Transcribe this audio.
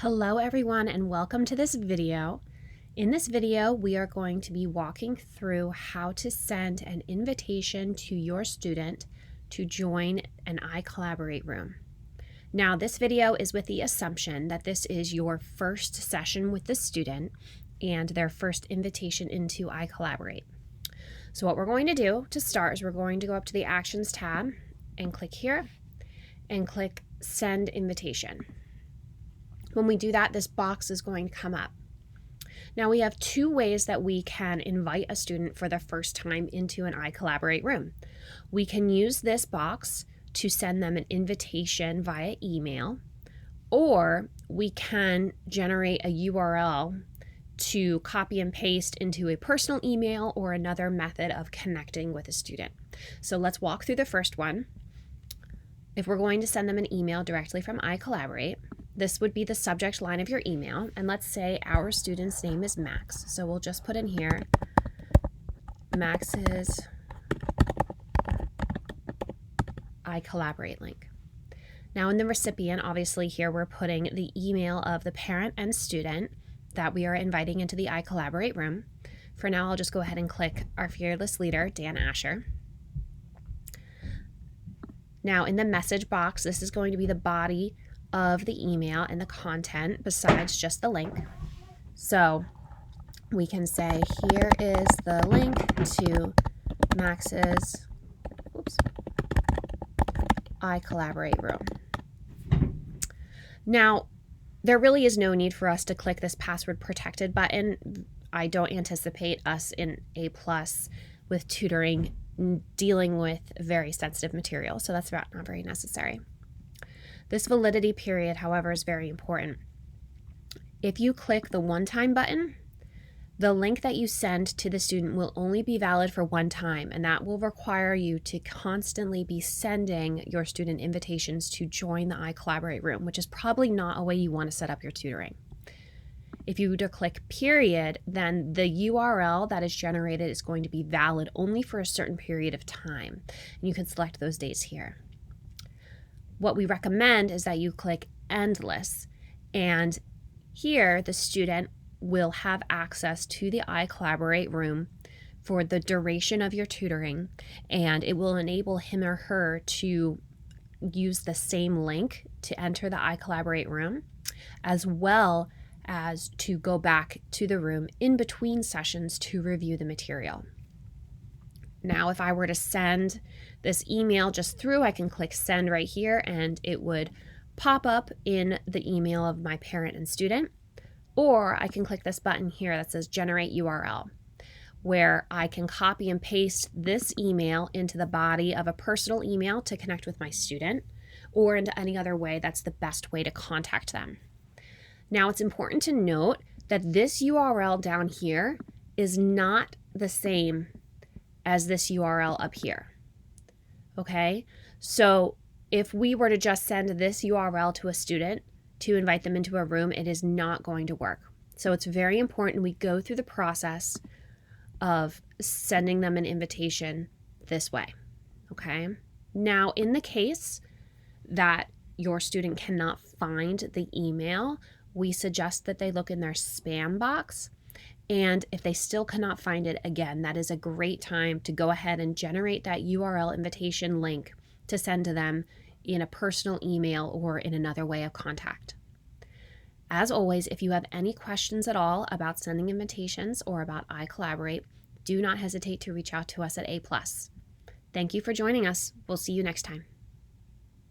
Hello everyone and welcome to this video. In this video, we are going to be walking through how to send an invitation to your student to join an iCollaborate room. Now, this video is with the assumption that this is your first session with the student and their first invitation into iCollaborate. So what we're going to do to start is we're going to go up to the Actions tab and click here and click Send Invitation. When we do that, this box is going to come up. Now we have two ways that we can invite a student for the first time into an iCollaborate room. We can use this box to send them an invitation via email, or we can generate a URL to copy and paste into a personal email or another method of connecting with a student. So let's walk through the first one. If we're going to send them an email directly from iCollaborate, this would be the subject line of your email, and let's say our student's name is Max. So we'll just put in here Max's iCollaborate link. Now in the recipient, obviously here we're putting the email of the parent and student that we are inviting into the iCollaborate room. For now, I'll just go ahead and click our fearless leader, Dan Asher. Now in the message box, this is going to be the body of the email and the content besides just the link. So we can say, here is the link to Max's iCollaborate room. Now, there really is no need for us to click this password protected button. I don't anticipate us in A+ with tutoring dealing with very sensitive material, so that's not very necessary. This validity period, however, is very important. If you click the one-time button, the link that you send to the student will only be valid for one time, and that will require you to constantly be sending your student invitations to join the iCollaborate room, which is probably not a way you want to set up your tutoring. If you were to click period, then the URL that is generated is going to be valid only for a certain period of time, and you can select those dates here. What we recommend is that you click endless, and here the student will have access to the iCollaborate room for the duration of your tutoring, and it will enable him or her to use the same link to enter the iCollaborate room, as well as to go back to the room in between sessions to review the material. Now, if I were to send this email just through, I can click send right here and it would pop up in the email of my parent and student. Or I can click this button here that says generate URL, where I can copy and paste this email into the body of a personal email to connect with my student, or into any other way that's the best way to contact them. Now, it's important to note that this URL down here is not the same as this URL up here. Okay, so if we were to just send this URL to a student to invite them into a room, it is not going to work. So it's very important we go through the process of sending them an invitation this way. Okay, now in the case that your student cannot find the email, we suggest that they look in their spam box. And if they still cannot find it, again, that is a great time to go ahead and generate that URL invitation link to send to them in a personal email or in another way of contact. As always, if you have any questions at all about sending invitations or about iCollaborate, do not hesitate to reach out to us at A+. Thank you for joining us. We'll see you next time.